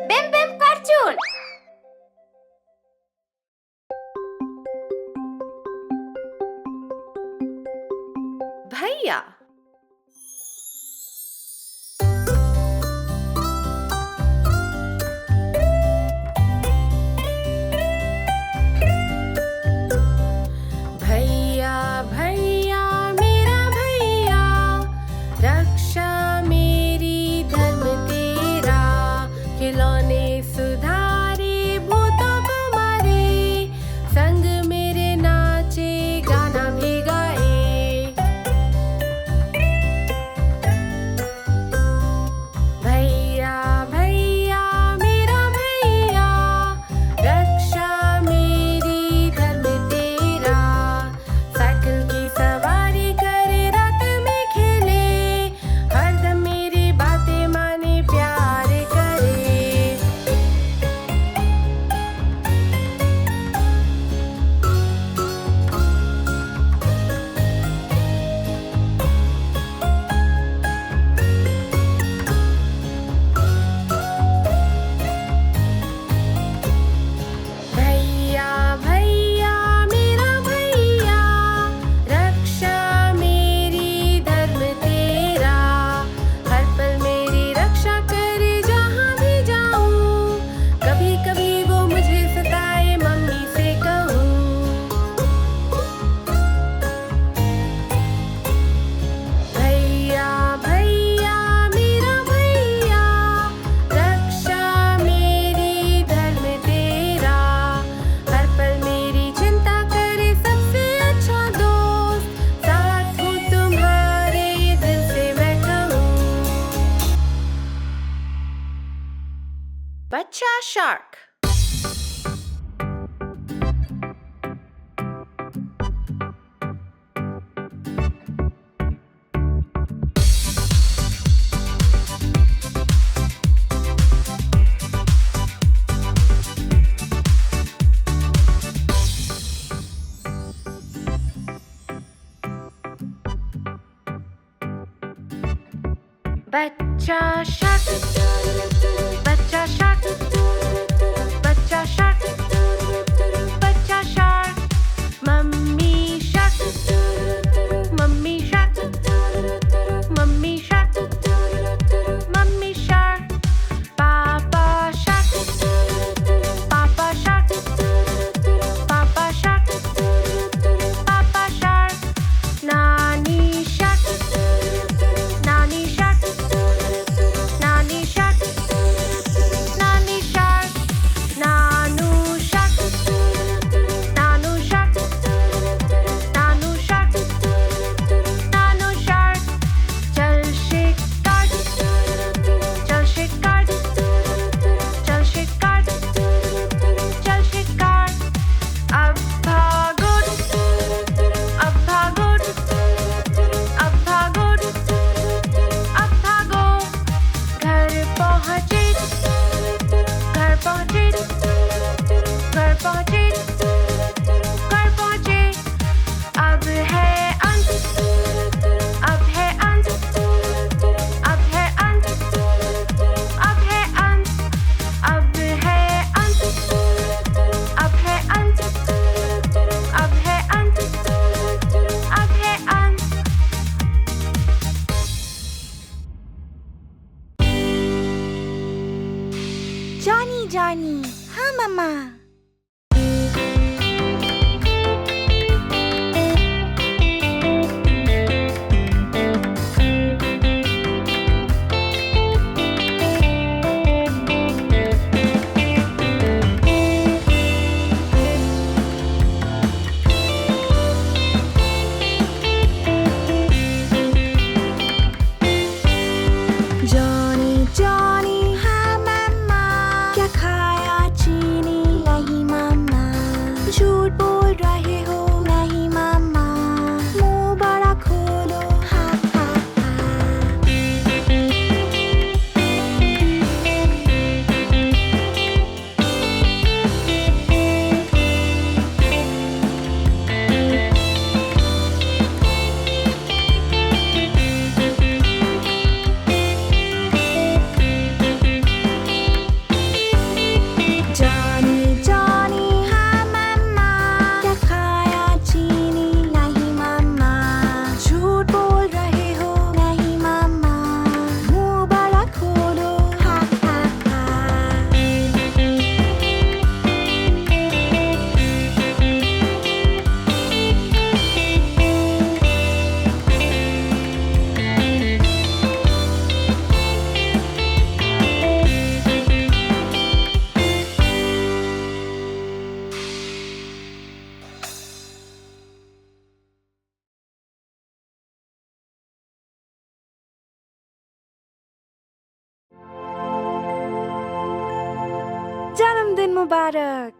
बेम बेम कार्टून। भैया भैया भैया मेरा भैया, रक्षा मेरी धर्म तेरा। खिलौने सुधारे भूतों को मारे, संग मेरे नाचे गाना भी गाए। भैया भैया मेरा भैया, रक्षा मेरी धर्म तेरा। साइकिल की सवारी करे, रात में खेले, हरदम मेरी बातें माने, प्यार करे। भैया भैया मेरा भैया, रक्षा मेरी धर्म तेरा। हर पल मेरी रक्षा करे, जहाँ भी जाऊँ। कभी कभी वो मुझे सताए, मम्मी से कहूँ। भैया भैया मेरा भैया, रक्षा मेरी धर्म तेरा। हर पल मेरी चिंता करे, सबसे अच्छा दोस्त। साथ हूँ तुम्हारे, ये दिल से मैं कहूँ। बच्चा शार्क। बच्चा शार्क, बच्चा शार्क, बच्चा शार्क, बच्चा shark. Mummy shark, mummy shark, mummy shark, mummy shark. पापा शार्क, पापा शार्क, पापा शार्क, पापा शार्क। नानी शार्क, नानी शार्क, नानी शार्क, नानी शार्क। नानू शार्क, नानू शार्क, नानू शार्क, नानू शार्क। चल शिकार, चल शिकार, चल शिकार, चल शिकार। अब भागो, अब भागो, अब भागो, अब भागो। घर पहुँचे, घर पहुँचे, घर पहुँचे, घर पहुँचे। अब है अंत, अब है अंत, अब है अंत, अब है अंत, अब है अंत, अब है अंत, अब है अंत, अब है अंत। जॉनी जॉनी, हाँ मम्मा। जॉनी जॉनी, हाँ मम्मा। क्या खाया चीनी? नहीं मम्मा। झूठ बोल रहे हो? नहीं मम्मा। मुंह बड़ा खोलो, हाँ हाँ हाँ। जन्मदिन मुबारक।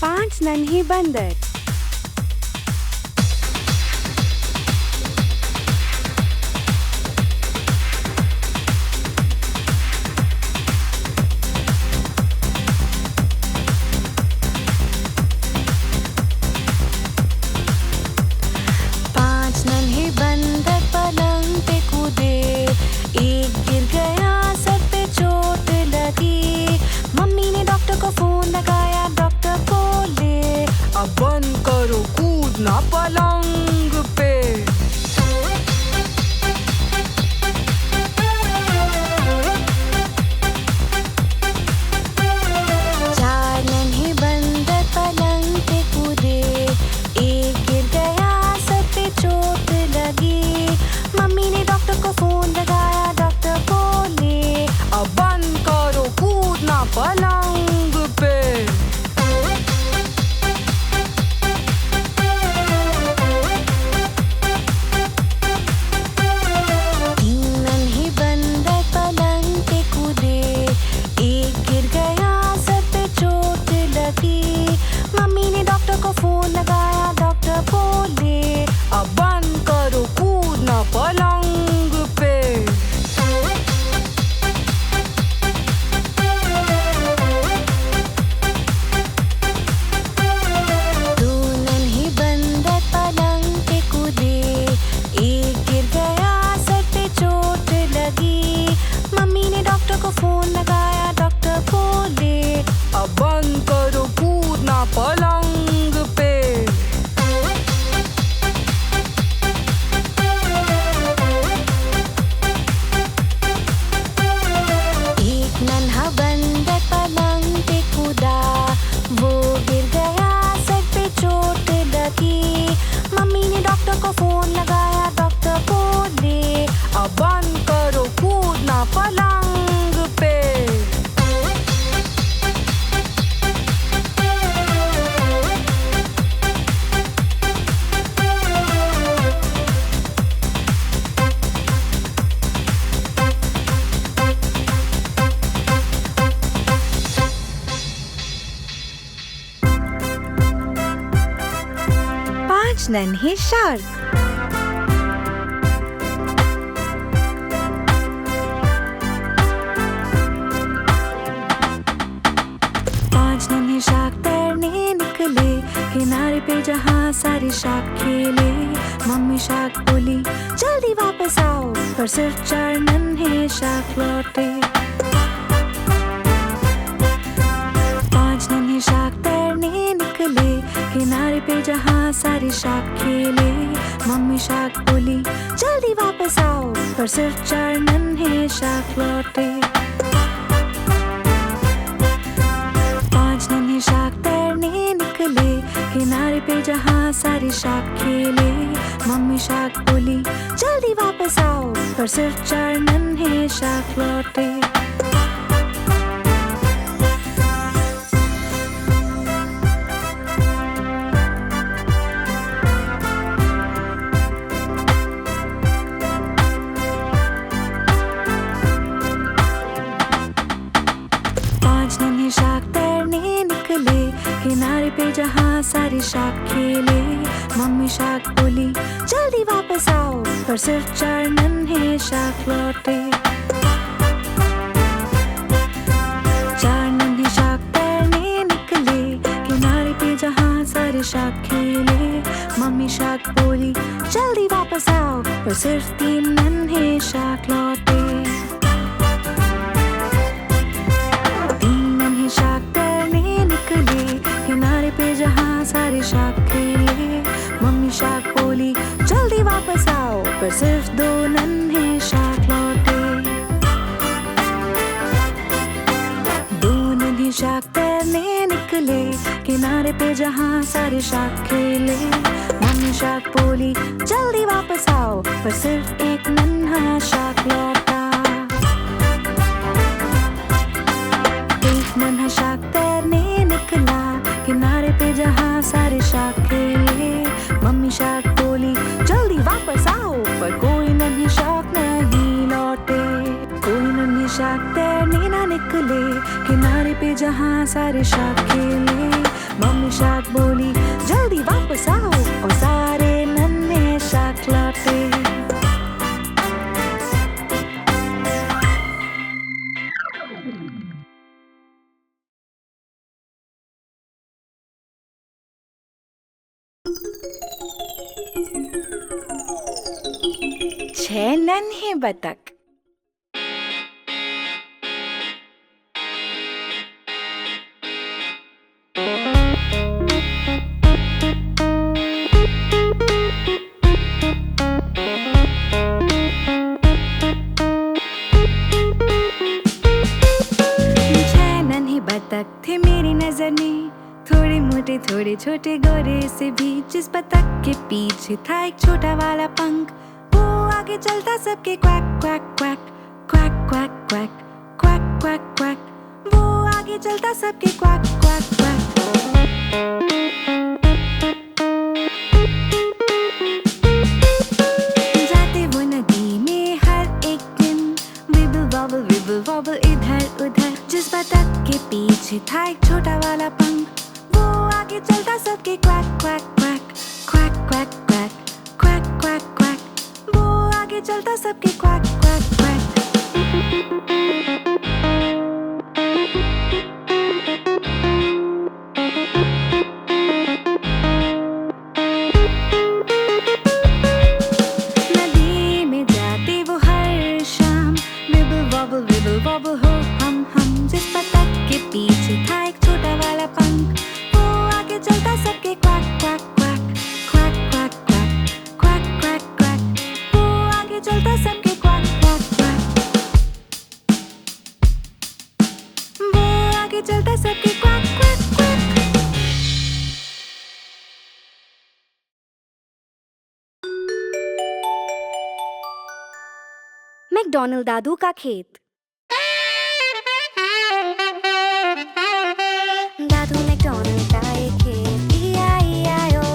पांच नन्हे बंदर। पांच नन्हे बंदर पलंग पे कूदे, एक गिर गया, सर पे चोट लगी। मम्मी ने डॉक्टर को फोन लगाया, डॉक्टर बोले अब बंद करो कूदना पलंग पे। चार नन्हे बंदर पलंग पे कूदे, एक गिर गया, सर पे चोट लगी। मम्मी ने डॉक्टर को फोन लगाया, डॉक्टर बोले अब बंद करो कूदना पलंग पे। मम्मी ने डॉक्टर को फोन लगाया, डॉक्टर बोले अब बंद करो कूदना पलंग पे। दो नन्हे बंदर पलंग पे कूदे, एक गिर गया, सर पे चोट लगी। मम्मी ने डॉक्टर को फोन लगाया, डॉक्टर बोले अब बंद करो कूदना पलंग पे। एक नन्हा बंदर पलंग पे कूदा, वो गिर गया, सर पे चोट लगी। मम्मी ने डॉक्टर को फोन लगाया, डॉक्टर बोले अब बंद करो कूदना पलंग पे। पांच नन्हे शार्क। पांच नन्हे शार्क तैरने निकले, किनारे पे जहाँ सारे शार्क खेले। मम्मी शार्क बोली जल्दी वापस आओ, पर सिर्फ चार नन्हे शार्क लौटे। पांच नन्हे शार्क तैरने निकले, किनारे पे जहाँ सारे शार्क खेले। मम्मी शार्क बोली जल्दी वापस आओ, पर सिर्फ चार नन्हे शार्क लौटे। पांच नन्हे शार्क तैरने निकले, किनारे किनारे पे जहाँ सारे शार्क खेले। मम्मी शार्क बोली जल्दी वापस आओ, पर सिर्फ 4 नन्हे शार्क लौटे। 5 नन्हे शार्क तैरने निकले, किनारे पे जहाँ सारे शार्क खेले। मम्मी शार्क बोली जल्दी वापस आओ, पर सिर्फ 4 नन्हे शार्क लौटे। 4 नन्हे शार्क तैरने निकले, किनारे पे जहाँ सारे शार्क खेले। मम्मी शार्क बोली जल्दी वापस आओ, पर सिर्फ 3 नन्हे शार्क लौटे। 3 नन्हे शार्क तैरने निकले, किनारे पे जहाँ सारे शार्क खेले। मम्मी शार्क बोली जल्दी वापस आओ, पर सिर्फ 2 नन्हे शार्क लौटे। 2 नन्हे शार्क तैरने निकले, किनारे पे जहाँ सारे शार्क खेले। मम्मी शार्क बोली जल्दी वापस आओ, पर सिर्फ 1 नन्हा शार्क लौटा। 1 नन्हा शार्क तैरने निकला, किनारे पे जहाँ सारे शार्क खेले। मम्मी शार्क बोली जल्दी वापस आओ, पर कोई नन्हे शार्क नहीं लौटे। कोई नन्हे शार्क तैरने ना निकले, किनारे पे जहाँ सारे शार्क खेले। मम्मी शार्क बोली जल्दी वापस आओ, और सारे नन्हे शार्क लौटे। छह नन्हे बतख। छह नन्हे बतख थे मेरी नजर में, थोड़े मोटे थोड़े छोटे गोरे से भी। जिस बतख के पीछे था एक छोटा वाला पंख, वो आगे चलता सबके quack quack quack quack quack quack quack quack quack. वो आगे चलता सबके क्वैक क्वैक क्वैक। जाते वो नदी में हर एक दिन, विबल वॉबल इधर उधर। जिस बतख के पीछे था एक छोटा वाला पंख, वो आगे चलता सबके quack quack quack quack quack quack quack quack quack. वो आगे चलता सबके क्वैक क्वैक क्वैक। नदी में जाते वो हर शाम, विबल वॉबल हो हम। जिस बतख के पीछे था एक छोटा वाला पंख, वो आगे चलता सबके quack quack quack quack quack quack quack quack quack. वो आगे चलता सबके क्वैक क्वैक क्वैक। वो आगे चलता सबके क्वैक क्वैक क्वैक। मैकडॉनल्ड दादू का खेत। दादू मैकडॉनल्ड का एक खेत, E-I-E-I-O,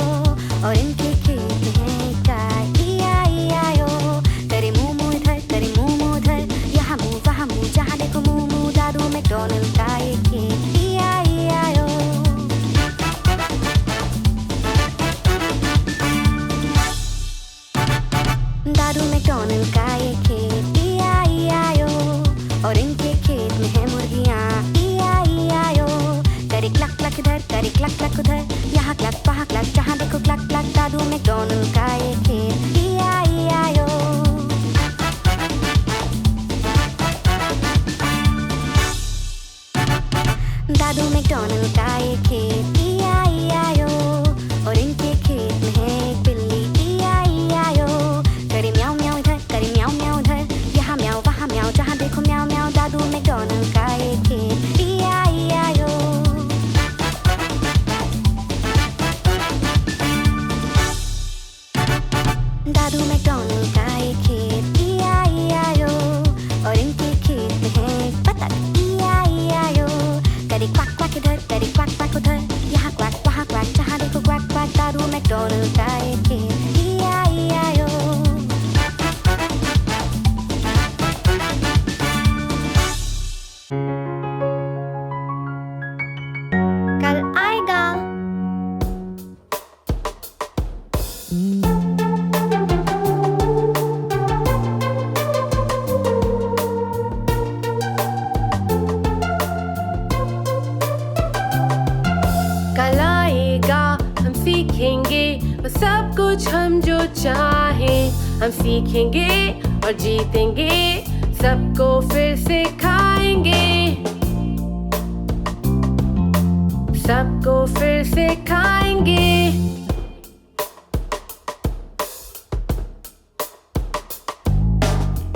और इनके खेत में एक गाय, E-I-E-I-O। करे मुंह इधर, करे मुंह उधर, यहाँ मुंह वहाँ मुंह, जहाँ देखो मुंह। दादू मैकडॉनल्ड का एक खेत, E-I-E-I-O। दादू मैकडॉनल्ड का एक खेत, E-I-E-I-O, और इनके खेत में है मुर्गियाँ, E-I-E-I-O। करे क्लक क्लक इधर, करे क्लक क्लक उधर, यहाँ क्लक वहाँ क्लक, जहाँ देखो क्लक क्लक। दादू मैकडॉनल्ड का एक खेत, E-I-E-I-O। दादू मैकडॉनल्ड का एक खेत, E-I-E-I-O, और इनके खेत में है एक बिल्ली, E-I-E-I-O। करे म्याऊ म्याऊ इधर, करे म्याऊ म्याऊ उधर, यहाँ म्याऊ वहाँ म्याऊ, जहाँ देखो म्याऊ म्याऊ। दादू मैकडॉनल्ड का एक खेत, E-I-E-I-O। वो सब कुछ हम जो चाहें हम सीखेंगे और जीतेंगे, सबको फिर सिखाएंगे, सबको फिर सिखाएंगे।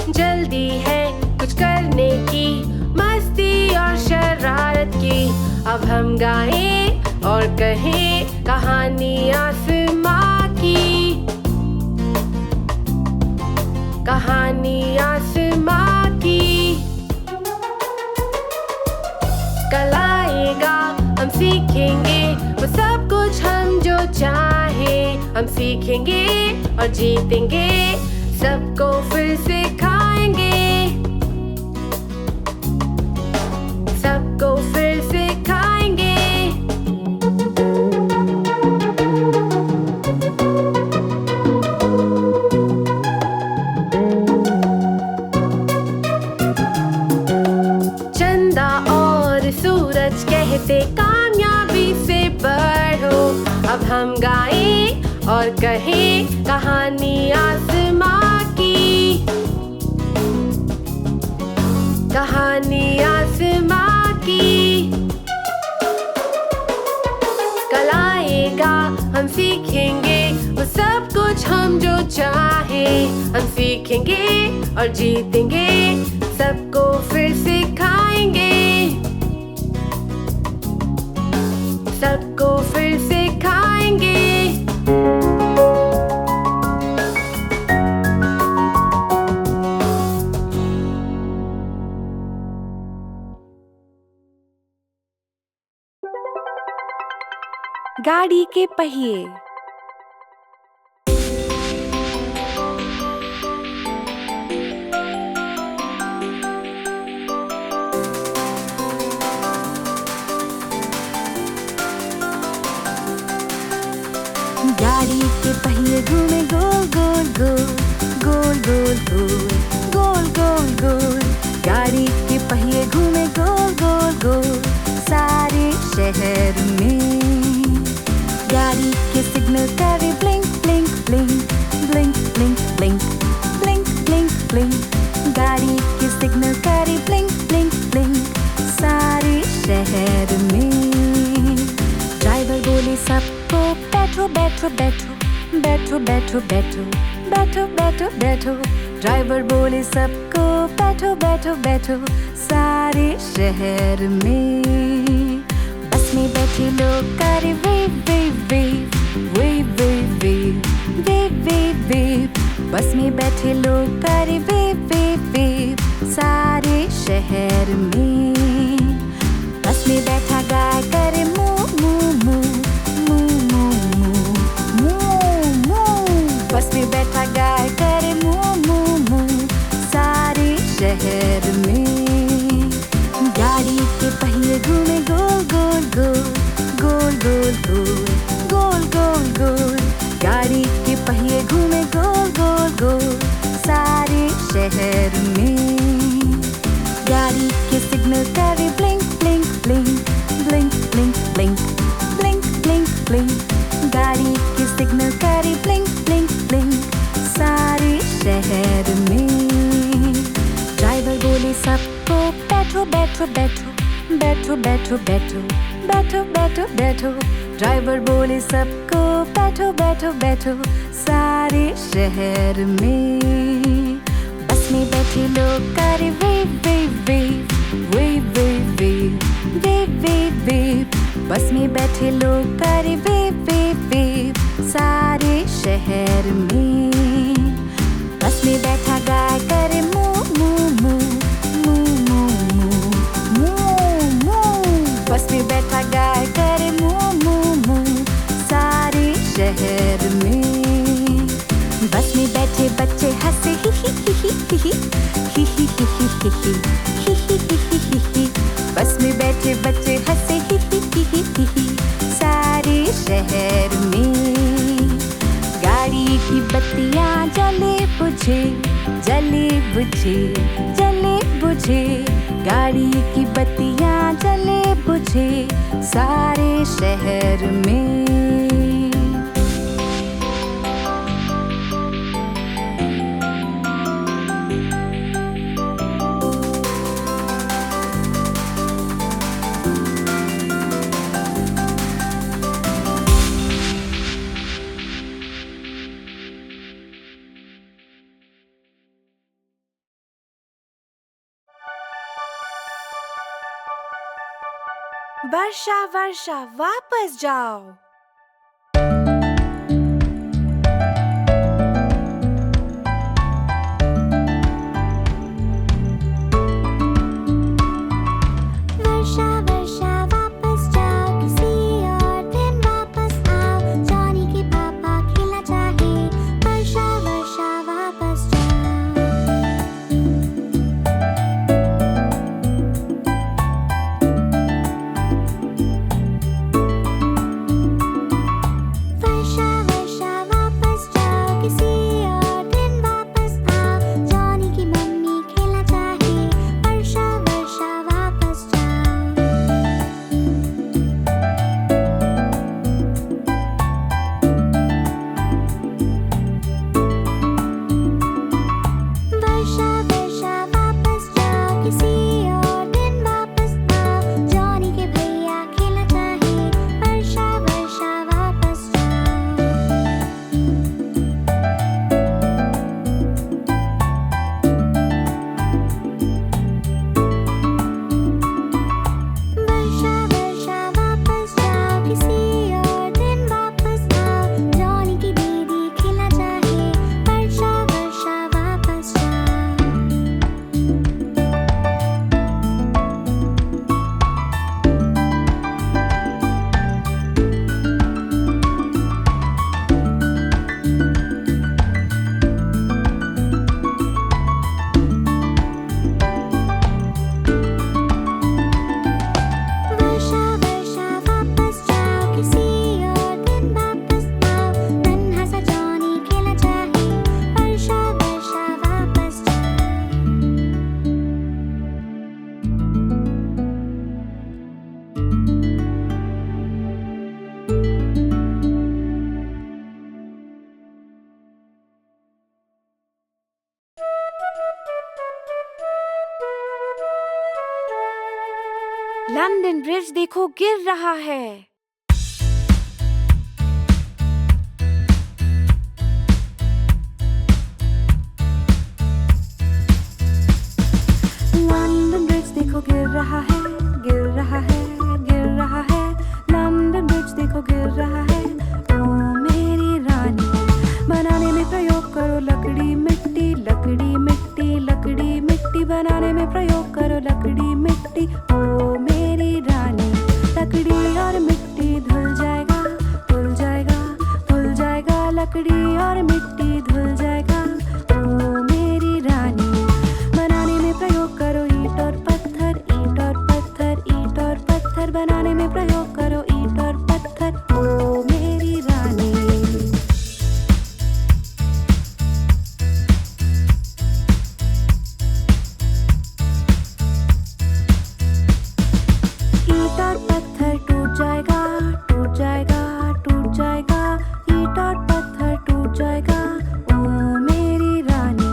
जल्दी है कुछ करने की, मस्ती और शरारत की, अब हम गाएं और कहें कहानी आसमां की, कहानी आसमां की। कल आएगा हम सीखेंगे वो सब कुछ हम जो चाहें हम सीखेंगे और जीतेंगे, सबको फिर सिखाएंगे, सबको फिर सिखाएंगे। चंदा और सूरज कहते कामयाबी से बढ़ो, अब हम गाएं और कहें कहानी आसमां की, कहानी आसमां की। कल आएगा हम सीखेंगे वो सब कुछ हम जो चाहें हम सीखेंगे और जीतेंगे, सबको फिर सिखाएंगे, सबको फिर सिखाएंगे। गाड़ी के पहिए। गाड़ी के पहिए घूमे गोल गोल गोल, गोल गोल गोल, गोल गोल गोल। गाड़ी के पहिए घूमे गोल गोल गोल सारे शहर में। गाड़ी के सिग्नल करे blink blink blink, blink blink blink, blink blink blink. गाड़ी के सिग्नल करे ब्लिंक ब्लिंक ब्लिंक सारे शहर में। ड्राइवर बोले सबको बैठो बैठो बैठो, बैठो बैठो बैठो, बैठो बैठो बैठो। ड्राइवर बोले सबको बैठो बैठो बैठो सारे शहर में। बस में बैठे लोग करे wave wave wave, wave wave wave, wave wave wave. बस में बैठे लोग करे वेव वेव वेव सारे शहर में। बस में बैठा गाय करे मू मू मू, मू मू मू, मू मू। बस में बैठा गाय करे मू मू मू सारे शहर में। गाड़ी के पहिए घूमे गोल गोल गोल, गोल गोल गोल, गोल गोल गोल। गाड़ी के पहिए घूमे गोल गोल गोल सारे शहर में। गाड़ी के सिग्नल करे blink blink blink, blink blink blink, blink blink blink. गाड़ी के सिग्नल करे ब्लिंक ब्लिंक ब्लिंक सारे शहर में। ड्राइवर बोले सबको बैठो बैठो बैठो, बैठो बैठो बैठो, बैठो बैठो बैठो। ड्राइवर बोले सबको बैठो बैठो बैठो सारे शहर में। बस में बैठे लोग करे wave wave wave, wave wave wave, wave wave wave. बस में बैठे लोग करे वेव वेव वेव सारे शहर में। बस में बैठा गाय करे मू मू मू, मू मू मू, मू मू। बस में बैठा गाय करे मू मू मू सारे शहर में। बस में बैठे बच्चे हंसे ही ही ही ही ही ही ही ही ही ही ही ही ही। बस में बैठे बच्चे हंसे ही ही ही ही ही सारे शहर में। गाड़ी की बत्तियां जले बुझे, जले बुझे, जले बुझे। गाड़ी की बत्तियां जले बुझे सारे शहर में। वर्षा वर्षा वापस जाओ। वर्षा वर्षा वापस जाओ, किसी और दिन वापस आओ। जॉनी के पापा खेलना चाहे, वर्षा वर्षा वापस जाओ। वर्षा वर्षा वापस जाओ, किसी और दिन वापस आओ। जॉनी की मम्मी खेलना चाहे, वर्षा वर्षा वापस जाओ। वर्षा वर्षा वापस जाओ, किसी और दिन वापस आओ। जॉनी के भैया खेलना चाहे, वर्षा वर्षा वापस जाओ। वर्षा वर्षा वापस जाओ, किसी और दिन वापस आओ। जॉनी की दीदी खेलना चाहे, वर्षा वर्षा वापस जाओ। वर्षा वर्षा वापस जाओ, किसी और दिन वापस आओ। नन्हा सा जॉनी खेलना चाहे, वर्षा वर्षा वापस जाओ। लंदन ब्रिज देखो गिर रहा है। लंदन ब्रिज देखो गिर रहा है, गिर रहा है, गिर रहा है। लंदन ब्रिज देखो गिर रहा है। ओ मेरी रानी, बनाने में प्रयोग करो लकड़ी मिट्टी, लकड़ी मिट्टी, लकड़ी मिट्टी। बनाने में प्रयोग करो लकड़ी मिट्टी। ओ मेरी रानी, लकड़ी और मिट्टी धुल जाएगा, धुल जाएगा, धुल जाएगा। लकड़ी और मिट्टी धुल जाएगा। ओ मेरी रानी, बनाने में प्रयोग करो ईंट और पत्थर, ईंट और पत्थर, ईंट और पत्थर। बनाने में प्रयोग करो ईंट और पत्थर। ओ मेरी रानी। ईंट और पत्थर टूट जाएगा, टूट जाएगा, टूट जाएगा। ईंट और पत्थर टूट जाएगा। ओ मेरी रानी,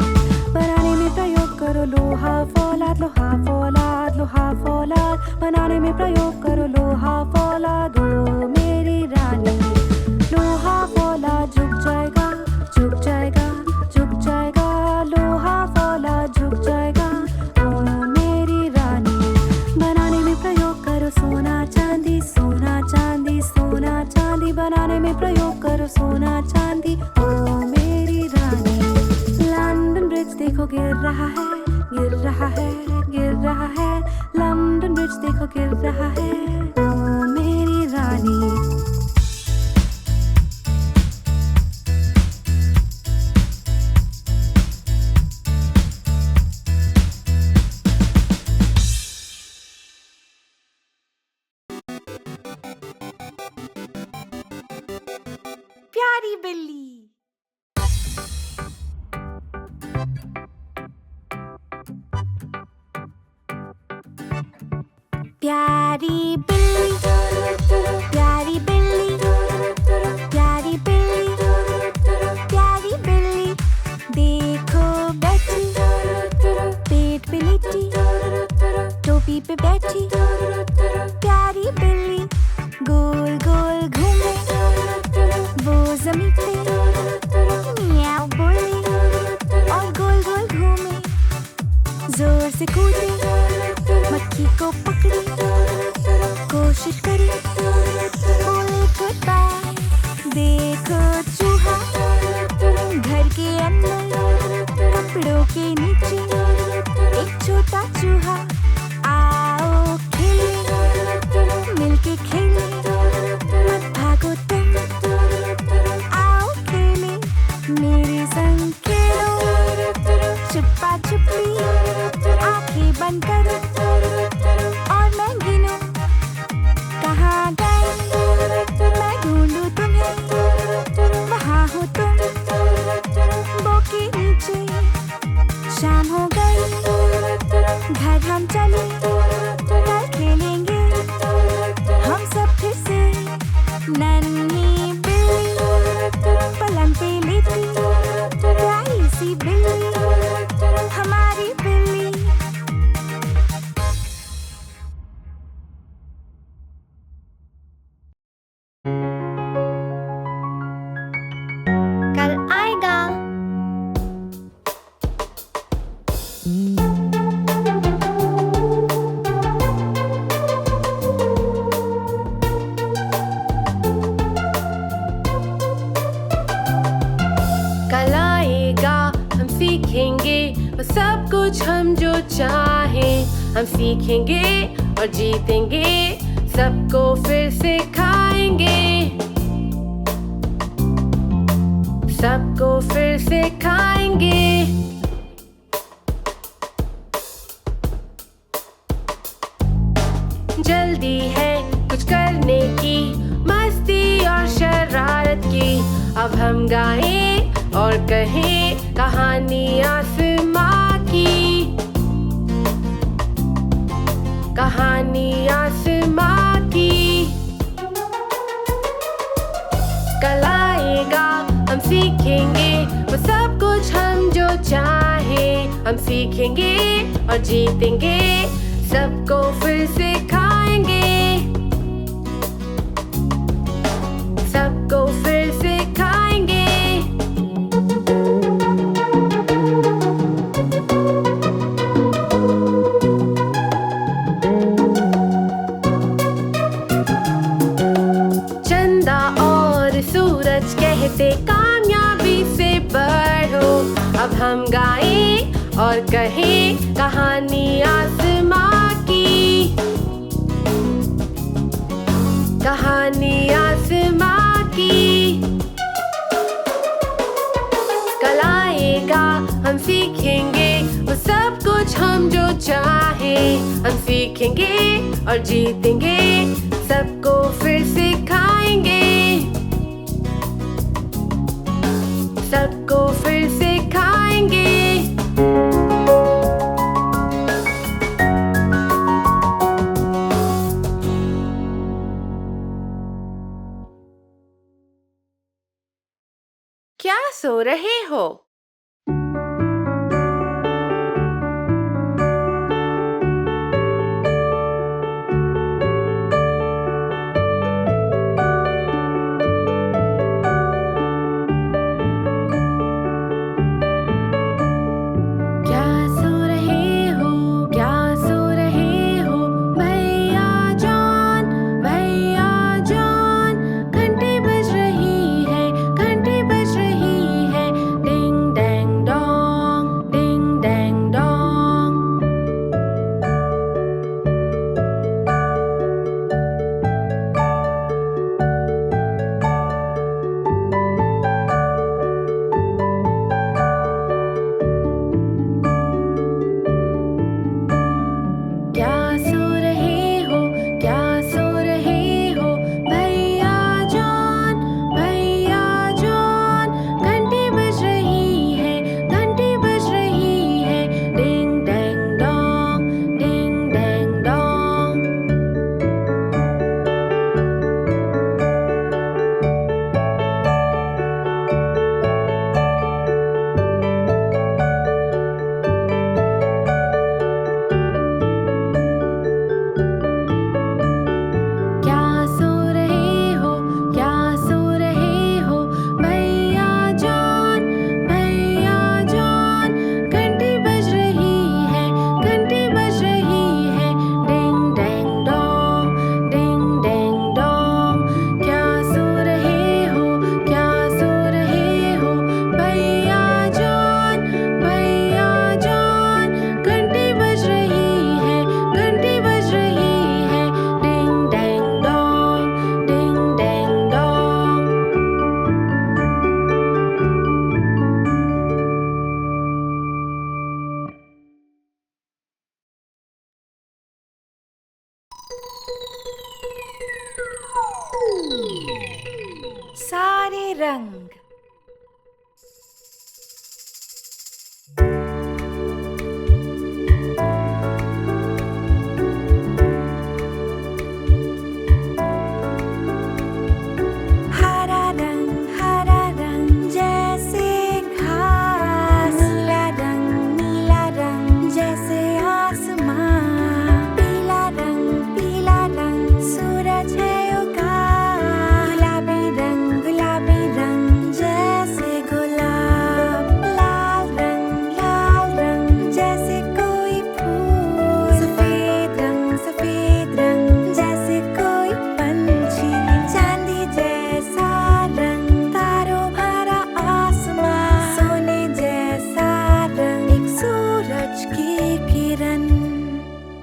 बनाने में प्रयोग करो लोहा फौलाद, लोहा फौलाद, लोहा फौलाद। बनाने में प्रयोग करो लोहा फौलाद। ओ मेरी रानी, लोहा फौलाद झुक जाएगा, झुक जाएगा, झुक जाएगा। लोहा फौलाद झुक जाएगा। ओ मेरी रानी, बनाने में प्रयोग करो सोना चांदी, सोना चांदी, सोना चांदी। बनाने में प्रयोग करो सोना चांदी। ओ मेरी रानी, लंदन ब्रिज देखो गिर रहा है, गिर रहा है, गिर रहा है। लंदन ब्रिज देखो गिर रहा है। ओ मेरी रानी। प्यारी बिल्ली। प्यारी बिल्ली, प्यारी बिल्ली, प्यारी बिल्ली, प्यारी बिल्ली। देखो बैठी, पेट पे लेटी, टोपी पे बैठी। प्यारी बिल्ली गोल गोल घूमे, वो जमीन पे मियाऊ बोले और गोल गोल घूमे। जोर से कूदे, मक्खी को पकड़े, कोशिश देखो चूहा घर के अंदर कपड़ों के नीचे एक छोटा चूहा आओ खेले मिलके खेले मत भागो तुम आओ खेले मेरे संग खेलो छुपा छुपी आंखें बंद करो और मैं गिनूं कहाँ गए मैं ढूंढूं तुम्हें वहाँ हो तुम बो के नीचे शाम हो गई घर हम चले कल खेलेंगे हम सब फिर से नन्ही बिल्ली पलंग पे लेटी प्यारी सी बिल्ली हमारी बिल्ली कल आएगा। कल आएगा हम सीखेंगे वो सब कुछ हम जो चाहें हम सीखेंगे और जीतेंगे सबको फिर से खाएंगे सबको फिर से खाएंगे जल्दी है कुछ करने की मस्ती और शरारत की अब हम गाएं और कहें कहानी आसमां की कहानी आसमां की कल आएगा हम सीखेंगे वो सब कुछ हम जो चाहें हम सीखेंगे और जीतेंगे सबको फिर से खाएंगे सबको फिर से खाएंगे चंदा और सूरज कहते कामयाबी से बढ़ो अब हम गाएं और कहें कहानी आसमां की कहानी आसमां की कल आएगा हम सीखेंगे वो सब कुछ हम जो चाहें हम सीखेंगे और जीतेंगे सबको फिर से खाएंगे सबको फिर से खाएंगे क्या सो रहे हो क्या सो रहे हो क्या सो रहे हो भैया जान घंटी बज रही है डिंग रंग